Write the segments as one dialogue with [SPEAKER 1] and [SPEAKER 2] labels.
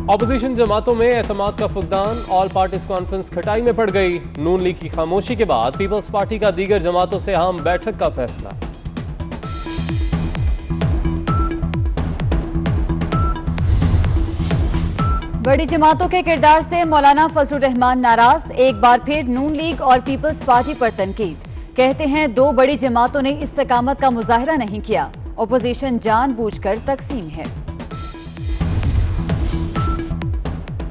[SPEAKER 1] Opposition जमातों में एतमाद का फुकदान, ऑल पार्टीज कॉन्फ्रेंस खटाई में पड़ गई। नून लीग की खामोशी के बाद पीपल्स पार्टी का दीगर जमातों से अहम बैठक का फैसला।
[SPEAKER 2] बड़ी जमातों के किरदार से मौलाना फजलुर रहमान नाराज, एक बार फिर नून लीग और पीपल्स पार्टी पर तनकीद। कहते हैं दो बड़ी जमातों ने इस्तकामत का मुजाहरा नहीं किया, अपोजिशन जानबूझकर तकसीम है।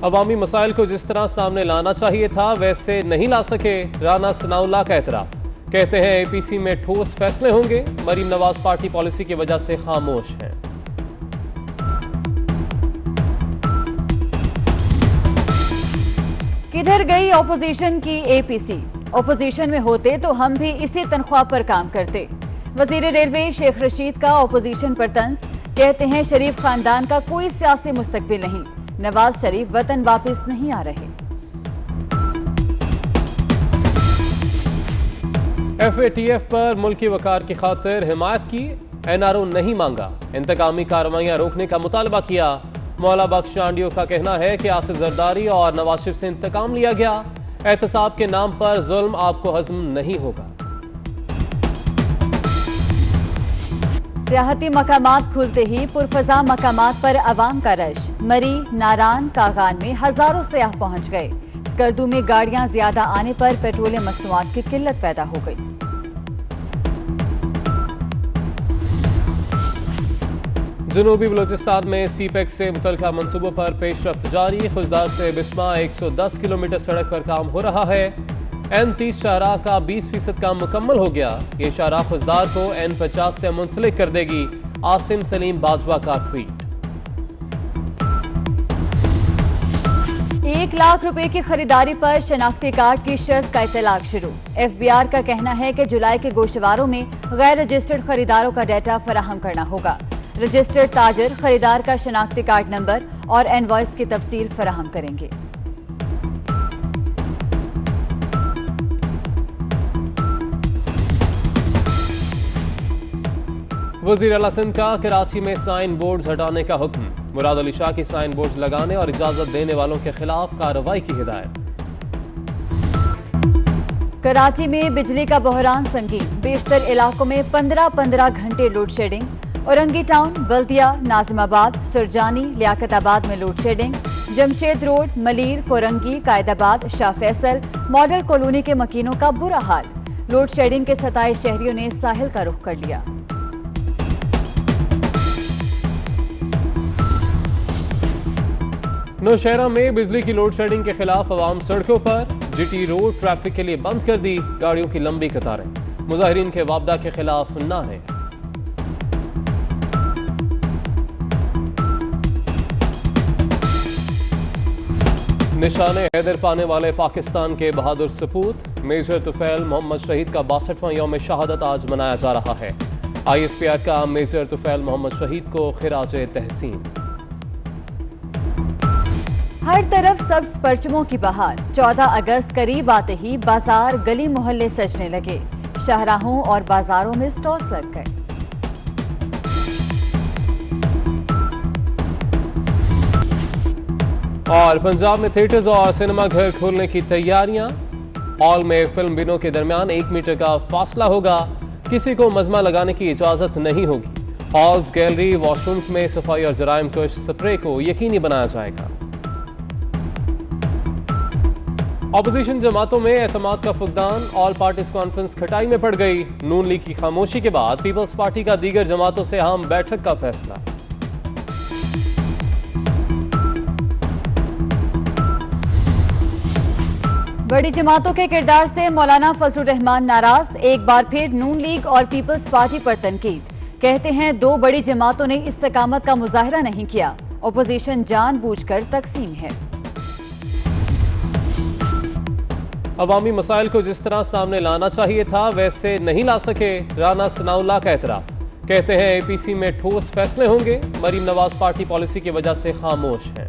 [SPEAKER 1] अवामी मसाइल को जिस तरह सामने लाना चाहिए था वैसे नहीं ला सके, राना सनाउल्लाह का एतराफ। कहते हैं एपीसी में ठोस फैसले होंगे, मरीम नवाज पार्टी पॉलिसी की वजह से खामोश हैं।
[SPEAKER 2] किधर गई अपोजिशन की एपीसी? अपोजिशन में होते तो हम भी इसी तनख्वाह पर काम करते। वजीर रेलवे शेख रशीद का अपोजिशन पर तंज। कहते हैं शरीफ खानदान का कोई सियासी मुस्तकबिल नहीं, नवाज शरीफ वतन वापस नहीं आ रहे।
[SPEAKER 1] FATF पर मुल्की वकार की खातिर हिमायत की, NRO नहीं मांगा, इंतकामी कार्रवाइयां रोकने का मुतालबा किया। मौला बख्श आंडियो का कहना है कि आसिफ जरदारी और नवाज शरीफ से इंतकाम लिया गया, एहतसाब के नाम पर जुल्म आपको हजम नहीं होगा।
[SPEAKER 2] सियाहती मकामात खुलते ही पुरफजा मकामात पर अवाम का रश। मरी, नारान, कागान में हजारों सयाह पहुंच गए। स्कर्दू में गाड़ियां ज्यादा आने पर पेट्रोलियम मसनूआत की किल्लत पैदा हो गई।
[SPEAKER 1] जनूबी बलोचिस्तान में CPEC से मुतल्लिका मनसूबों पर पेशरफ्त जारी। खुजदार से बिस्मा 110 किलोमीटर सड़क पर काम हो रहा है। N30 शाहराह का 20% काम मुकम्मल हो गया। ये शाहराह खुजदार को N50 से मुंसलिक कर देगी। आसिम सलीम बाजवा का ट्वीट।
[SPEAKER 2] 1 लाख रुपए की खरीदारी पर शनाख्ती कार्ड की शर्त का इतलाक शुरू। FBR का कहना है कि जुलाई के गोशवारों में गैर रजिस्टर्ड खरीदारों का डाटा फराहम करना होगा। रजिस्टर्ड ताजर खरीदार का शनाख्ती कार्ड नंबर और इनवॉइस की तफसील फराहम करेंगे।
[SPEAKER 1] वजीर आला सिंध का कराची में साइन बोर्ड हटाने का हुक्म। मुराद अली शाह की साइन बोर्ड लगाने और इजाजत देने वालों के खिलाफ कार्रवाई की हिदायत।
[SPEAKER 2] कराची में बिजली का बहरान संगीन, बेशतर इलाकों में 15-15 घंटे लोड शेडिंग। औरंगी टाउन, बल्दिया, नाजिमाबाद, सुरजानी, लियाकताबाद में load shedding. Jamshed road, Malir, Korangi, Qaidabad, Shah Faisal, model colony के मकीनों का बुरा हाल। लोड शेडिंग के 27 शहरियों ने साहिल का रुख कर लिया।
[SPEAKER 1] नौशहरा में बिजली की लोड शेडिंग के खिलाफ अवाम सड़कों पर। GT रोड ट्रैफिक के लिए बंद कर दी, गाड़ियों की लंबी कतारें। मुजाहिरीन के वापदा के खिलाफ नारे। निशाने हैदर पाने वाले पाकिस्तान के बहादुर सपूत मेजर तुफैल मोहम्मद शहीद का 62वां यौम शहादत आज मनाया जा रहा है। ISPR का मेजर तुफैल मोहम्मद शहीद को खिराज तहसीन।
[SPEAKER 2] हर तरफ सब्ज परचमों की बहार। 14 अगस्त करीब आते ही बाजार, गली मोहल्ले सजने लगे। शाहराहों और बाजारों में स्टॉल्स लग गए।
[SPEAKER 1] और पंजाब में थिएटर्स और सिनेमा घर खोलने की तैयारियां। हॉल में फिल्म बिनों के दरमियान 1 मीटर का फासला होगा। किसी को मजमा लगाने की इजाजत नहीं होगी। हॉल्स, गैलरी, वॉशरूम्स में सफाई और जराइम कश स्प्रे को यकीनी बनाया जाएगा। अपोजिशन जमातों में एतमाद का फुकदान, ऑल पार्टीज कॉन्फ्रेंस खटाई में पड़ गई। नून लीग की खामोशी के बाद पीपल्स पार्टी का दीगर जमातों से अहम बैठक का फैसला।
[SPEAKER 2] बड़ी जमातों के किरदार से मौलाना फजलुर रहमान नाराज, एक बार फिर नून लीग और पीपल्स पार्टी पर तनकीद। कहते हैं दो बड़ी जमातों ने इस्तकामत का मुजाहरा नहीं किया, अपोजिशन जानबूझकर तकसीम है।
[SPEAKER 1] अवामी मसाइल को जिस तरह सामने लाना चाहिए था वैसे नहीं ला सके, राना सनाउल्लाह का एतराफ। कहते हैं एपीसी में ठोस फैसले होंगे, मरीम नवाज पार्टी पॉलिसी की वजह से खामोश हैं।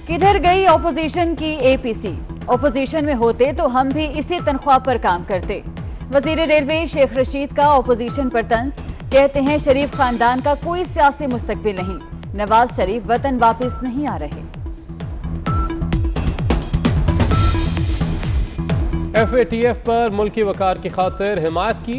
[SPEAKER 2] किधर गई अपोजिशन की एपीसी? अपोजिशन में होते तो हम भी इसी तनख्वाह पर काम करते। वजीर रेलवे शेख रशीद का अपोजिशन पर तंज। कहते हैं शरीफ खानदान का कोई सियासी मुस्तकबिल नहीं, नवाज शरीफ वतन वापस नहीं आ रहे।
[SPEAKER 1] FATF पर मुल्की वकार की खातिर हिमायत की,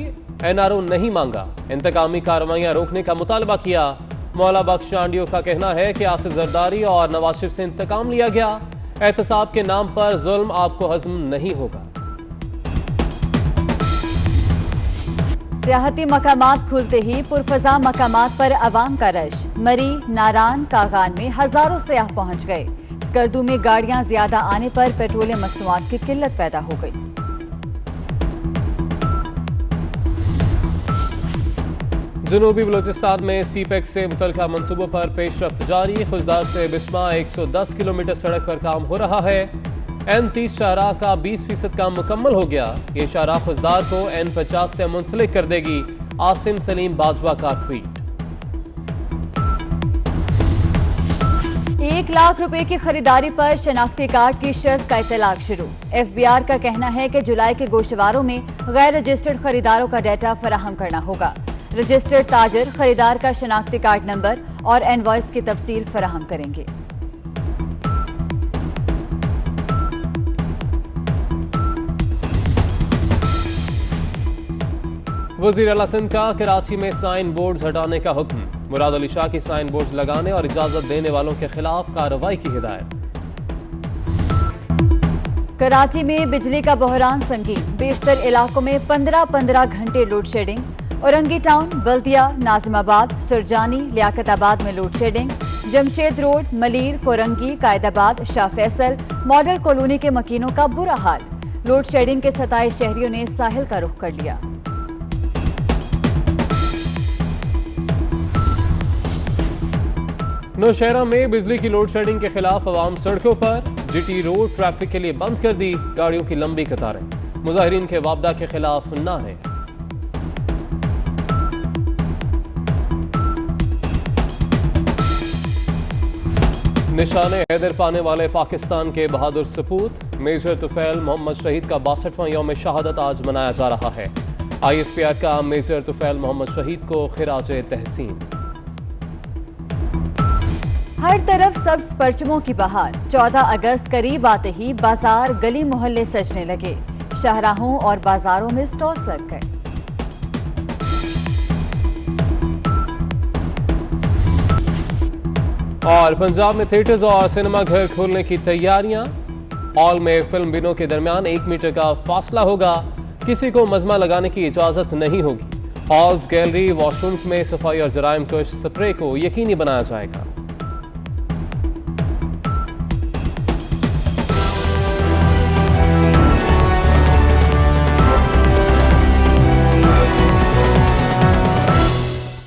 [SPEAKER 1] NRO नहीं मांगा, इंतकामी कार्रवाइयां रोकने का मुतालबा किया। मौला बख्श चांडियो का कहना है कि आसिफ जरदारी और नवाज शरीफ से इंतकाम लिया गया, एहतसाब के नाम पर जुल्म आपको हजम नहीं होगा।
[SPEAKER 2] सियाहती मकामात खुलते ही पुरफजा मकामात पर अवाम का रश। मरी, नारान, कागान में हजारों सयाह पहुंच गए। स्कर्दू में गाड़ियां ज्यादा आने पर पेट्रोलियम मसनूआत की किल्लत पैदा हो गई।
[SPEAKER 1] जनूबी बलोचिस्तान में CPEC से मुतल्लिका मंसूबों पर पेशरफ्त जारी। खुजदार से बिस्मा 110 किलोमीटर सड़क पर काम हो रहा है। N30 शाहराह का 20% काम मुकम्मल हो गया। ये शाहराह खुजदार को N50 से मुंसलिक कर देगी। आसिम सलीम बाजवा का ट्वीट।
[SPEAKER 2] 1 लाख रुपए की खरीदारी पर शनाख्ती कार्ड की शर्त का इतलाक शुरू। FBR का कहना है कि जुलाई के गोशवारों में गैर रजिस्टर्ड खरीदारों का डाटा फराहम करना होगा। रजिस्टर्ड ताजर खरीदार का शनाख्ती कार्ड नंबर और इनवॉइस की तफसील फराहम करेंगे।
[SPEAKER 1] वजीर आला सिंध का कराची में साइन बोर्ड हटाने का हुक्म। मुराद अली शाह की साइन बोर्ड लगाने और इजाजत देने वालों के खिलाफ कार्रवाई की हिदायत।
[SPEAKER 2] कराची में बिजली का बहरान संगीन, बेशतर इलाकों में 15-15 घंटे लोड शेडिंग। औरंगी टाउन, बल्दिया, नाजिमाबाद, सुरजानी, लियाकताबाद में load shedding. Jamshed road, Malir, Korangi, Qaidabad, Shah Faisal, model colony के मकीनों का बुरा हाल। लोड शेडिंग के 27 शहरियों ने साहिल का रुख कर लिया।
[SPEAKER 1] नौशहरा में बिजली की लोड शेडिंग के खिलाफ अवाम सड़कों पर। GT रोड ट्रैफिक के लिए बंद कर दी, गाड़ियों की लंबी कतारें। मुजाहिरीन के वापदा के खिलाफ नारे। निशाने हैदर पाने वाले पाकिस्तान के बहादुर सपूत मेजर तुफैल मोहम्मद शहीद का 62वां यौम शहादत आज मनाया जा रहा है। ISPR का मेजर तुफैल मोहम्मद शहीद को खिराजे तहसीन।
[SPEAKER 2] हर तरफ सब्ज परचमों की बहार। 14 अगस्त करीब आते ही बाजार, गली मोहल्ले सजने लगे। शाहराहों और बाजारों में स्टॉल्स लग गए।
[SPEAKER 1] और पंजाब में थिएटर्स और सिनेमा घर खोलने की तैयारियां। हॉल में फिल्म बिनों के दरमियान 1 मीटर का फासला होगा। किसी को मजमा लगाने की इजाजत नहीं होगी। हॉल्स, गैलरी, वॉशरूम्स में सफाई और जराइम कश स्प्रे को यकीनी बनाया जाएगा।